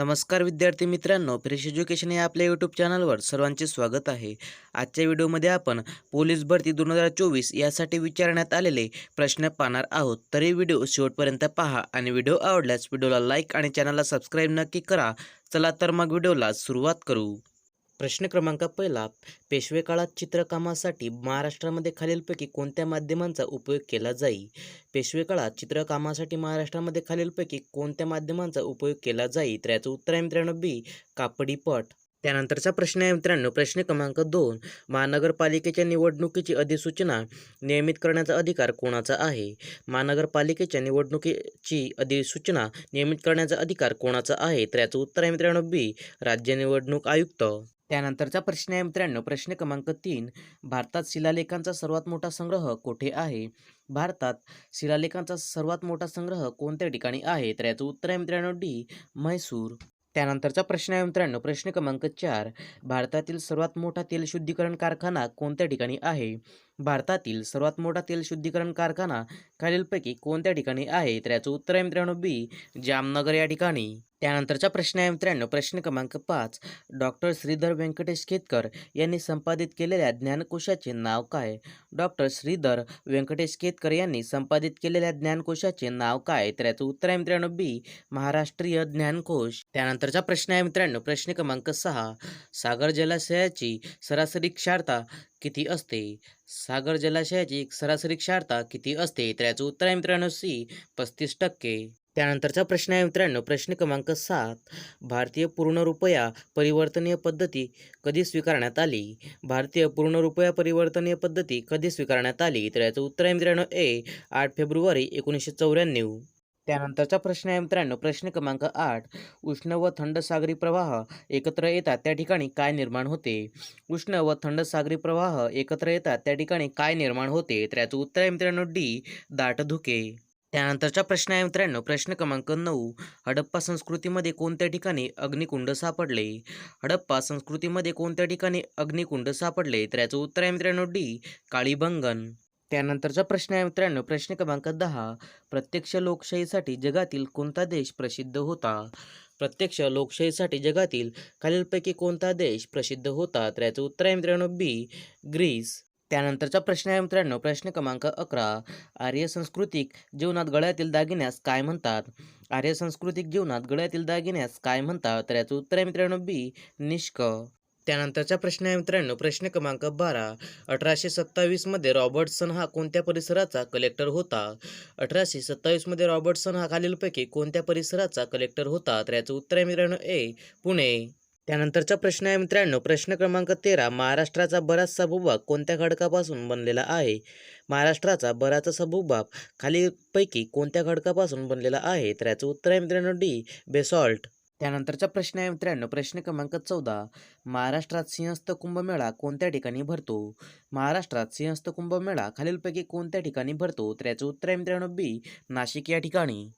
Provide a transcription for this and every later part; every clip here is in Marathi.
नमस्कार विद्यार्थी मित्रांनो, फ्रेश एज्युकेशन या आपल्या यूट्यूब चॅनलवर सर्वांचे स्वागत आहे. आजच्या व्हिडिओमध्ये आपण पोलीस भरती 2024 यासाठी विचारण्यात आलेले प्रश्न पाहणार आहोत. तरी व्हिडिओ शेवटपर्यंत पहा आणि व्हिडिओ आवडल्यास व्हिडिओला लाईक आणि चॅनलला सबस्क्राईब नक्की करा. चला तर मग व्हिडिओला सुरुवात करू. प्रश्न क्रमांक पहिला, पेशवे काळात चित्रकामासाठी महाराष्ट्रामध्ये खालीलपैकी कोणत्या माध्यमांचा उपयोग केला जाई? पेशवे काळात चित्रकामासाठी महाराष्ट्रामध्ये खालीलपैकी कोणत्या माध्यमांचा उपयोग केला जाई? तर याचं उत्तर आहे मित्रांनो बी, कापडी पट. त्यानंतरचा प्रश्न आहे मित्रांनो, प्रश्न क्रमांक 2, महानगरपालिकेच्या निवडणुकीची अधिसूचना नियमित करण्याचा अधिकार कोणाचा आहे? महानगरपालिकेच्या निवडणुकीची अधिसूचना नियमित करण्याचा अधिकार कोणाचा आहे? तर याचं उत्तर आहे मित्रांनो बी, राज्य निवडणूक आयुक्त. त्यानंतरचा प्रश्न आहे मित्रांनो, प्रश्न क्रमांक 3, भारतात शिलालेखांचा सर्वात मोठा संग्रह कोठे आहे? भारतात शिलालेखांचा सर्वात मोठा संग्रह कोणत्या ठिकाणी आहे? तर याचं उत्तर आहे मित्रांनो डी, म्हैसूर. त्यानंतरचा प्रश्न आहे मित्रांनो, प्रश्न क्रमांक 4, भारतातील सर्वात मोठा तेल शुद्धीकरण कारखाना कोणत्या ठिकाणी आहे? भारतातील सर्वात मोठा तेल शुद्धीकरण कारखाना खालीलपैकी कोणत्या ठिकाणी आहे? तर याचं उत्तर आहे मित्रांनो बी, जामनगर या ठिकाणी. त्यानंतरचा प्रश्न आहे मित्रांनो, प्रश्न क्रमांक 5, डॉक्टर श्रीधर व्यंकटेश केतकर यांनी संपादित केलेल्या ज्ञानकोशाचे नाव काय? डॉक्टर श्रीधर व्यंकटेश केतकर यांनी संपादित केलेल्या ज्ञानकोशाचे नाव काय? तर याचं उत्तर आहे मित्रांनो बी, महाराष्ट्रीय ज्ञानकोश. त्यानंतरचा प्रश्न आहे मित्रांनो, प्रश्न क्रमांक 6, सागर जलाशयाची सरासरी क्षारता किती असते? सागर जलाशयाची सरासरी क्षारता किती असते? तर याचं उत्तर आहे मित्रांनो सी, 35%. त्यानंतरचा प्रश्न आहे मित्रांनो, प्रश्न क्रमांक 7, भारतीय पूर्ण रुपया परिवर्तनीय पद्धती कधी स्वीकारण्यात आली? भारतीय पूर्ण रुपया परिवर्तनीय पद्धती कधी स्वीकारण्यात आली? तर याचं उत्तर आहे मित्रांनो ए, 8 फेब्रुवारी 1994. त्यानंतरचा प्रश्न आहे मित्रांनो, प्रश्न क्रमांक 8, उष्ण व थंड सागरी प्रवाह एकत्र येतात त्या ठिकाणी काय निर्माण होते? उष्ण व थंड सागरी प्रवाह एकत्र येतात त्या ठिकाणी काय निर्माण होते? तर याचं उत्तर आहे मित्रांनो डी, दाट धुके. त्यानंतरचा प्रश्न आहे मित्रांनो, प्रश्न क्रमांक 9, हडप्पा संस्कृतीमध्ये कोणत्या ठिकाणी अग्निकुंड सापडले? हडप्पा संस्कृतीमध्ये कोणत्या ठिकाणी अग्निकुंड सापडले? तर याचं उत्तर आहे मित्रांनो डी, काळीबंगन. त्यानंतरचा प्रश्न आहे मित्रांनो, प्रश्न क्रमांक 10, प्रत्यक्ष लोकशाहीसाठी जगातील कोणता देश प्रसिद्ध होता? प्रत्यक्ष लोकशाहीसाठी जगातील खालीलपैकी कोणता देश प्रसिद्ध होता? तर याचं उत्तर आहे मित्रांनो बी, ग्रीस. त्यानंतरचा प्रश्न आहे मित्रांनो, प्रश्न क्रमांक 11, आर्य सांस्कृतिक जीवनात गळ्यातील दागिन्यास काय म्हणतात? आर्य सांस्कृतिक जीवनात गळ्यातील दागिन्यास काय म्हणतात? तर याचं उत्तर आहे मित्रांनो बी, निष्क. त्यानंतरचा प्रश्न आहे मित्रांनो, प्रश्न क्रमांक 12, 1827 मध्ये रॉबर्टसन हा कोणत्या परिसराचा कलेक्टर होता? 1827 मध्ये रॉबर्टसन हा खालीलपैकी कोणत्या परिसराचा कलेक्टर होता? तर याचं उत्तर आहे मित्रांनो ए, पुणे. त्यानंतरचा प्रश्न आहे मित्रांनो, प्रश्न क्रमांक 13, महाराष्ट्राचा बराचसा भूभाग कोणत्या खडकापासून बनलेला आहे? महाराष्ट्राचा बराचसा भूभाग खालीलपैकी कोणत्या खडकापासून बनलेला आहे? तर याचं उत्तर आहे मित्रांनो डी, बेसॉल्ट. त्यानंतरचा प्रश्न आहे मित्रांनो, प्रश्न क्रमांक 14, महाराष्ट्रात सिंहस्थ कुंभमेळा कोणत्या ठिकाणी भरतो? महाराष्ट्रात सिंहस्थ कुंभमेळा खालीलपैकी कोणत्या ठिकाणी भरतो? तर याचं उत्तर आहे मित्रांनो बी, नाशिक या ठिकाणी.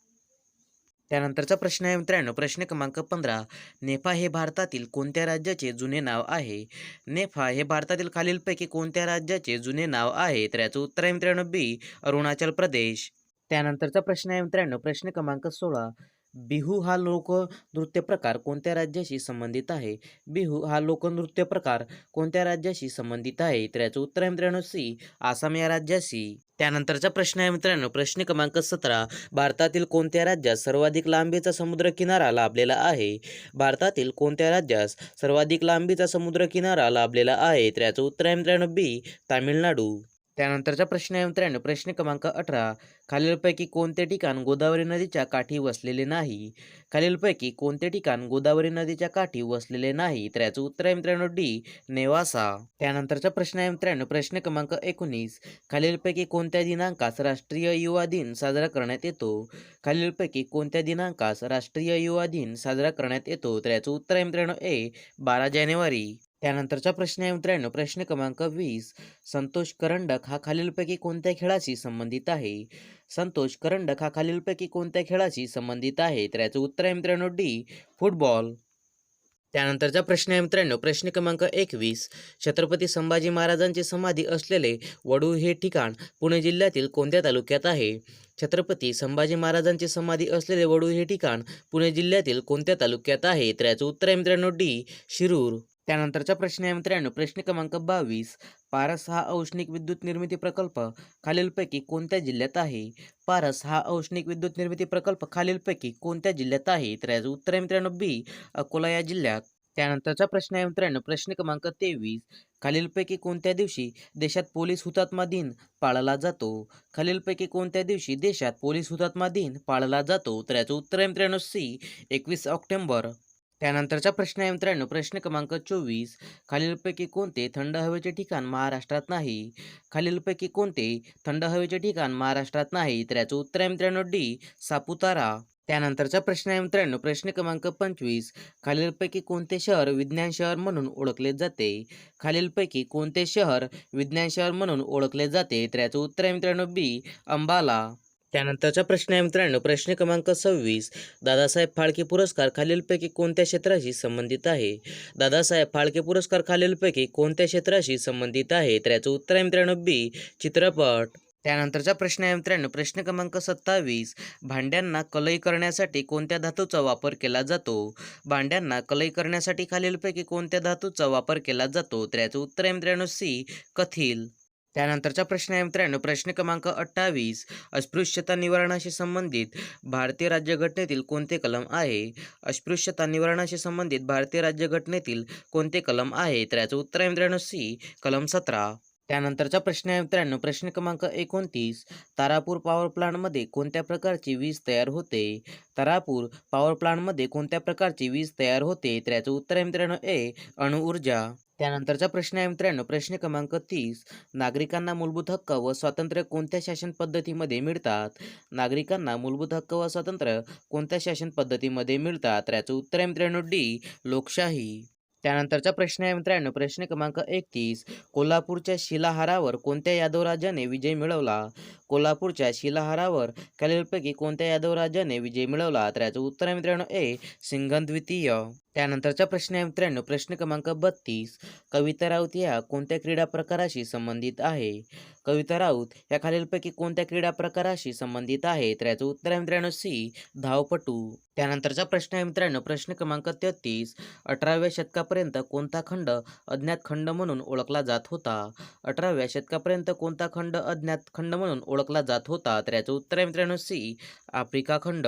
त्यानंतरचा प्रश्न आहे मित्रांनो, प्रश्न क्रमांक 15, नेफा हे भारतातील कोणत्या राज्याचे जुने नाव आहे? नेफा हे भारतातील खालीलपैकी कोणत्या राज्याचे जुने नाव आहे? तर याचं उत्तर आहे मित्रांनो बी, अरुणाचल प्रदेश. त्यानंतरचा प्रश्न आहे मित्रांनो, प्रश्न क्रमांक 16, बिहू हा लोकनृत्य प्रकार कोणत्या राज्याशी संबंधित आहे? बिहू हा लोकनृत्य प्रकार कोणत्या राज्याशी संबंधित आहे? तर याचं उत्तर आहे मित्रांनो सी, आसाम या राज्याशी. त्यानंतरचा प्रश्न आहे मित्रांनो, प्रश्न क्रमांक 17, भारतातील कोणत्या राज्यात सर्वाधिक लांबीचा समुद्रकिनारा लाभलेला आहे? भारतातील कोणत्या राज्यास सर्वाधिक लांबीचा समुद्रकिनारा लाभलेला आहे? तर याचं उत्तर आहे मित्रांनो बी, तामिळनाडू. त्यानंतरचा प्रश्न आहे मित्रांनो, प्रश्न क्रमांक 18, खालीलपैकी कोणते ठिकाण गोदावरी नदीच्या काठी वसलेले नाही? खालीलपैकी कोणते ठिकाण गोदावरी नदीच्या काठी वसलेले नाही? तर याचं उत्तर आहे मित्रांनो डी, नेवासा. त्यानंतरचा प्रश्न आहे मित्रांनो, प्रश्न क्रमांक 19, खालीलपैकी कोणत्या दिनांकास राष्ट्रीय युवा दिन साजरा करण्यात येतो? खालीलपैकी कोणत्या दिनांकास राष्ट्रीय युवा दिन साजरा करण्यात येतो? तर याचं उत्तर आहे मित्रांनो ए, 12 जानेवारी. त्यानंतरचा प्रश्न आहे मित्रांनो, प्रश्न क्रमांक 20, संतोष करंडक हा खालीलपैकी कोणत्या खेळाशी संबंधित आहे? संतोष करंडक हा खालीलपैकी कोणत्या खेळाशी संबंधित आहे? तर याचं उत्तर आहे मित्रांनो डी, फुटबॉल. त्यानंतरचा प्रश्न आहे मित्रांनो, प्रश्न क्रमांक 21. छत्रपती संभाजी महाराजांची समाधी असलेले वडू हे ठिकाण पुणे जिल्ह्यातील कोणत्या तालुक्यात आहे? छत्रपती संभाजी महाराजांची समाधी असलेले वडू हे ठिकाण पुणे जिल्ह्यातील कोणत्या तालुक्यात आहे? तर याचं उत्तर आहे मित्रांनो डी. शिरूर. त्यानंतरचा प्रश्न आहे मित्रांनो, प्रश्न क्रमांक 22. पारस हा औष्णिक विद्युत निर्मिती प्रकल्प खालीलपैकी कोणत्या जिल्ह्यात आहे? पारस हा औष्णिक विद्युत निर्मिती प्रकल्प खालीलपैकी कोणत्या जिल्ह्यात आहे? तर याचं उत्तर आहे मित्रांनो बी. अकोला या जिल्ह्यात. त्यानंतरचा प्रश्न आहे मित्रांनो, प्रश्न क्रमांक 23. खालीलपैकी कोणत्या दिवशी देशात पोलीस हुतात्मा दिन पाळला जातो? खालीलपैकी कोणत्या दिवशी देशात पोलीस हुतात्मा दिन पाळला जातो? तर याचं उत्तर आहे मित्रांनो सी. 21 ऑक्टोबर. त्यानंतरचा प्रश्न आहे मित्रांनो, प्रश्न क्रमांक 24. खालीलपैकी कोणते थंड हवेचे ठिकाण महाराष्ट्रात नाही? खालीलपैकी कोणते थंड हवेचे ठिकाण महाराष्ट्रात नाही? तर याचं उत्तर आहे मित्रांनो डी. सापुतारा. त्यानंतरचा प्रश्न आहे मित्रांनो, प्रश्न क्रमांक 25. खालीलपैकी कोणते शहर विज्ञान शहर म्हणून ओळखले जाते? खालीलपैकी कोणते शहर विज्ञान शहर म्हणून ओळखले जाते? तर याचं उत्तर आहे मित्रांनो बी. अंबाला. त्यानंतरचा प्रश्न आहे मित्रांनो, प्रश्न क्रमांक 26. दादासाहेब फाळके पुरस्कार खालीलपैकी कोणत्या क्षेत्राशी संबंधित आहे? दादासाहेब फाळके पुरस्कार खालीलपैकी कोणत्या क्षेत्राशी संबंधित आहे? तर याचं उत्तर आहे मित्रांनो बी. चित्रपट. त्यानंतरचा प्रश्न आहे मित्रांनो, प्रश्न क्रमांक 27. भांड्यांना कलई करण्यासाठी कोणत्या धातूचा वापर केला जातो? भांड्यांना कलई करण्यासाठी खालीलपैकी कोणत्या धातूचा वापर केला जातो? तर याचं उत्तर आहे मित्रांनो सी. कथील. त्यानंतरचा प्रश्न आहे मित्रांनो, प्रश्न क्रमांक 28. अस्पृश्यता निवारणाशी संबंधित भारतीय राज्यघटनेतील कोणते कलम आहे? अस्पृश्यता निवारणाशी संबंधित भारतीय राज्यघटनेतील कोणते कलम आहे? तर याचं उत्तर आहे मित्रांनो सी. कलम 17. त्यानंतरचा प्रश्न आहे मित्रांनो, प्रश्न क्रमांक 29. तारापूर पॉवर प्लांटमध्ये कोणत्या प्रकारची वीज तयार होते? तारापूर पॉवर प्लांटमध्ये कोणत्या प्रकारची वीज तयार होते? तर याचं उत्तर आहे मित्रांनो ए. अणुऊर्जा. त्यानंतरचा प्रश्न आहे मित्रांनो, प्रश्न क्रमांक 30. नागरिकांना मूलभूत हक्क व स्वातंत्र्य कोणत्या शासन पद्धतीमध्ये मिळतात? नागरिकांना मूलभूत हक्क व स्वातंत्र्य कोणत्या शासन पद्धतीमध्ये मिळतात? तर याचं उत्तर आहे मित्रांनो डी. लोकशाही. त्यानंतरचा प्रश्न आहे मित्रांनो, प्रश्न क्रमांक 31. कोल्हापूरच्या शिलाहारावर कोणत्या यादव राजाने विजय मिळवला? कोल्हापूरच्या शिलाहारावर खालीलपैकी कोणत्या यादव राजाने विजय मिळवला? तर याचं उत्तर आहे मित्रांनो ए. सिंघन द्वितीय. त्यानंतरचा प्रश्न आहे मित्रांनो, प्रश्न क्रमांक 32. कविता राऊत या कोणत्या क्रीडा प्रकाराशी संबंधित आहे? कविता राऊत या खालीलपैकी कोणत्या क्रीडा प्रकाराशी संबंधित आहे? तर याचं उत्तर आहे मित्रांनो सी. धावपटू. त्यानंतरचा प्रश्न आहे मित्रांनो, प्रश्न क्रमांक 33. 18व्या शतकापर्यंत कोणता खंड अज्ञात खंड म्हणून ओळखला जात होता? 18व्या शतकापर्यंत कोणता खंड अज्ञात खंड म्हणून ओळखला जात होता? तर याचं उत्तर आहे मित्रांनो सी. आफ्रिका खंड.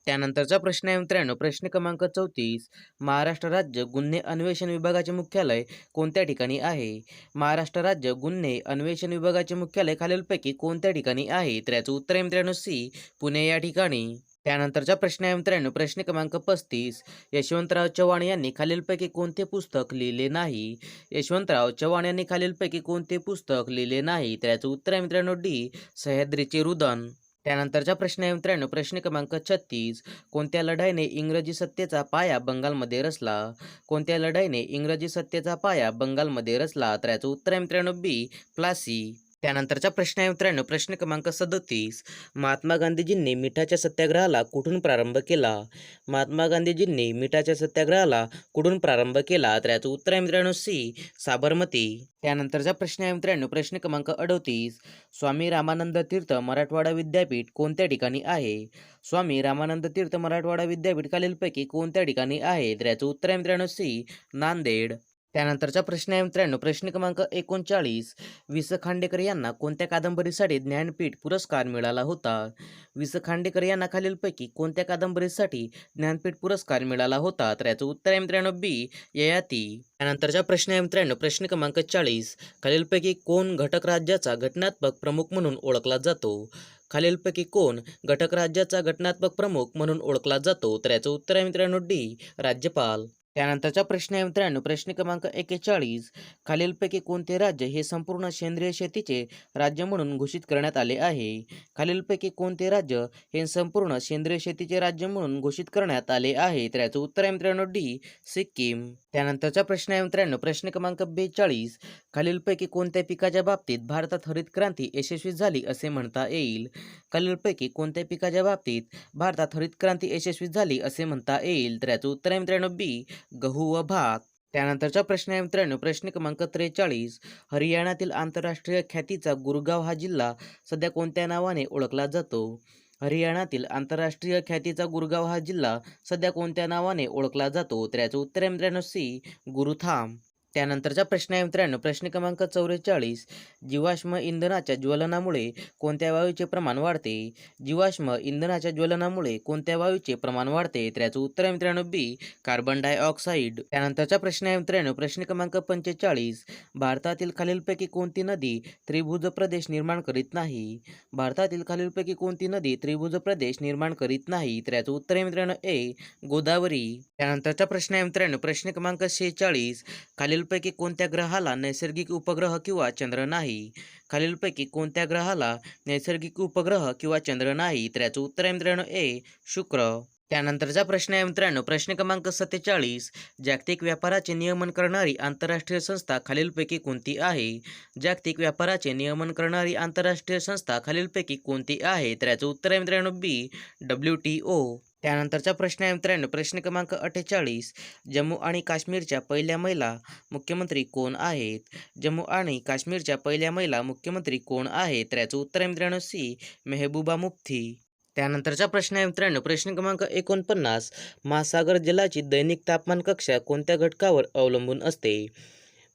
त्यानंतरचा प्रश्न आहे मित्रांनो, प्रश्न क्रमांक 34. महाराष्ट्र राज्य गुन्हे अन्वेषण विभागाचे मुख्यालय कोणत्या ठिकाणी आहे? महाराष्ट्र राज्य गुन्हे अन्वेषण विभागाचे मुख्यालय खालीलपैकी कोणत्या ठिकाणी आहे? तर याचं उत्तर आहे मित्रांनो सी. पुणे या ठिकाणी. त्यानंतरचा प्रश्न आहे मित्रांनो, प्रश्न क्रमांक 35. यशवंतराव चव्हाण यांनी खालीलपैकी कोणते पुस्तक लिहिले नाही? यशवंतराव चव्हाण यांनी खालीलपैकी कोणते पुस्तक लिहिले नाही? तर याचं उत्तर आहे मित्रांनो डी. सह्याद्रीचे रुदन. त्यानंतरचा प्रश्न आहे मित्रांनो, प्रश्न क्रमांक 36. कोणत्या लढाईने इंग्रजी सत्तेचा पाया बंगालमध्ये रचला? कोणत्या लढाईने इंग्रजी सत्तेचा पाया बंगालमध्ये रचला? तर याचं उत्तर आहे मित्रांनो बी. प्लासी. त्यानंतरचा प्रश्न आहे मित्रांनो, प्रश्न क्रमांक 37. महात्मा गांधीजींनी मिठाच्या सत्याग्रहाला कुठून प्रारंभ केला? महात्मा गांधीजींनी मिठाच्या सत्याग्रहाला कुठून प्रारंभ केला? तर याचं उत्तर आहे मित्रांनो सी. साबरमती. त्यानंतरचा प्रश्न आहे मित्रांनो, प्रश्न क्रमांक 38. स्वामी रामानंद तीर्थ मराठवाडा विद्यापीठ कोणत्या ठिकाणी आहे? स्वामी रामानंद तीर्थ मराठवाडा विद्यापीठ खालीलपैकी कोणत्या ठिकाणी आहे? तर याचं उत्तर आहे मित्रांनो सी. नांदेड. त्यानंतरचा प्रश्न आहे मित्रांनो, प्रश्न क्रमांक 39. वि. स. खांडेकर यांना कोणत्या कादंबरीसाठी ज्ञानपीठ पुरस्कार मिळाला होता? वि. स. खांडेकर यांना खालीलपैकी कोणत्या कादंबरीसाठी ज्ञानपीठ पुरस्कार मिळाला होता? तर याचं उत्तर आहे मित्रांनो बी. ययाती. त्यानंतरचा प्रश्न आहे मित्रांनो, प्रश्न क्रमांक 40. खालीलपैकी कोण घटक राज्याचा घटनात्मक प्रमुख म्हणून ओळखला जातो? खालीलपैकी कोण घटक राज्याचा घटनात्मक प्रमुख म्हणून ओळखला जातो? तर याचं उत्तर आहे मित्रांनो डी. राज्यपाल. त्यानंतरचा प्रश्न आहे मित्रांनो, प्रश्न क्रमांक 41. खालीलपैकी कोणते राज्य हे संपूर्ण सेंद्रिय शेतीचे राज्य म्हणून घोषित करण्यात आले आहे? खालीलपैकी कोणते राज्य हे संपूर्ण सेंद्रिय शेतीचे राज्य म्हणून घोषित करण्यात आले आहे? तर याचं उत्तर आहे मित्रांनो डी. सिक्कीम. त्यानंतरचा प्रश्न आहे मित्रांनो, प्रश्न क्रमांक 42. खालीलपैकी कोणत्या पिकाच्या बाबतीत भारतात हरित क्रांती यशस्वी झाली असे म्हणता येईल? खालीलपैकी कोणत्या पिकाच्या बाबतीत भारतात हरित क्रांती यशस्वी झाली असे म्हणता येईल? तर याचं उत्तर आहे मित्रांनो बी. गहू व भात. त्यानंतरचा प्रश्न आहे मित्रांनो, प्रश्न क्रमांक 43. हरियाणातील आंतरराष्ट्रीय ख्यातीचा गुरगाव हा जिल्हा सध्या कोणत्या नावाने ओळखला जातो? हरियाणातील आंतरराष्ट्रीय ख्यातीचा गुरगाव हा जिल्हा सध्या कोणत्या नावाने ओळखला जातो? तर याचं उत्तर आहे मित्रांनो सी, गुरुथाम. त्यानंतरचा प्रश्न आहे मित्रांनो, प्रश्न क्रमांक 44. जीवाश्म इंधनाच्या ज्वलनामुळे कोणत्या वायूचे प्रमाण वाढते? जीवाश्म इंधनाच्या ज्वलनामुळे कोणत्या वायूचे प्रमाण वाढते? तर याचं उत्तर आहे मित्रांनो बी, कार्बन डायऑक्साईड. त्यानंतरचा प्रश्न आहे मित्रांनो, प्रश्न क्रमांक 45. भारतातील खालीलपैकी कोणती नदी त्रिभुज प्रदेश निर्माण करीत नाही? भारतातील खालीलपैकी कोणती नदी त्रिभुज प्रदेश निर्माण करीत नाही? तर याचं उत्तर आहे मित्रांनो ए, गोदावरी. त्यानंतरचा प्रश्न आहे मित्रांनो, प्रश्न क्रमांक 46. खालीलपैकी कोणत्या ग्रहाला नैसर्गिक उपग्रह किंवा चंद्र नाही? खालीलपैकी कोणत्या ग्रहाला नैसर्गिक उपग्रह किंवा चंद्र नाही? तर याचं उत्तर आहे मित्रांनो ए, शुक्र. त्यानंतरचा प्रश्न आहे मित्रांनो, प्रश्न क्रमांक 47. जागतिक व्यापाराचे नियमन करणारी आंतरराष्ट्रीय संस्था खालीलपैकी कोणती आहे? जागतिक व्यापाराचे नियमन करणारी आंतरराष्ट्रीय संस्था खालीलपैकी कोणती आहे? तर याचं उत्तर आहे मित्रांनो बी, WTO. त्यानंतरचा प्रश्न आहे मित्रांनो, प्रश्न क्रमांक 48. जम्मू आणि काश्मीरच्या पहिल्या महिला मुख्यमंत्री कोण आहेत? जम्मू आणि काश्मीरच्या पहिल्या महिला मुख्यमंत्री कोण आहेत? तर याचं उत्तर आहे मित्रांनो सी, मेहबूबा मुफ्ती. त्यानंतरचा प्रश्न आहे मित्रांनो, प्रश्न क्रमांक 49. महासागर जलाची दैनिक तापमान कक्षा कोणत्या घटकावर अवलंबून असते?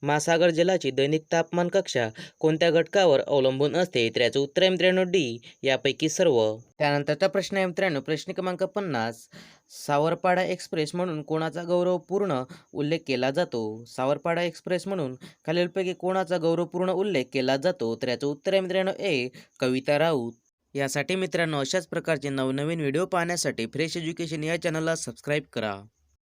महासागर जलाची दैनिक तापमान कक्षा कोणत्या घटकावर अवलंबून असते? तर याचं उत्तर आहे मित्रांनो डी, यापैकी सर्व. त्यानंतरचा प्रश्न आहे मित्रांनो, प्रश्न क्रमांक 50. सावरपाडा एक्सप्रेस म्हणून कोणाचा गौरवपूर्ण उल्लेख केला जातो? सावरपाडा एक्सप्रेस म्हणून खालीलपैकी कोणाचा गौरवपूर्ण उल्लेख केला जातो? तर याचं उत्तर आहे मित्रांनो ए, कविता राऊत. यासाठी मित्रांनो अशाच प्रकारचे नवनवीन व्हिडिओ पाहण्यासाठी फ्रेश एज्युकेशन या चॅनलला सबस्क्राईब करा.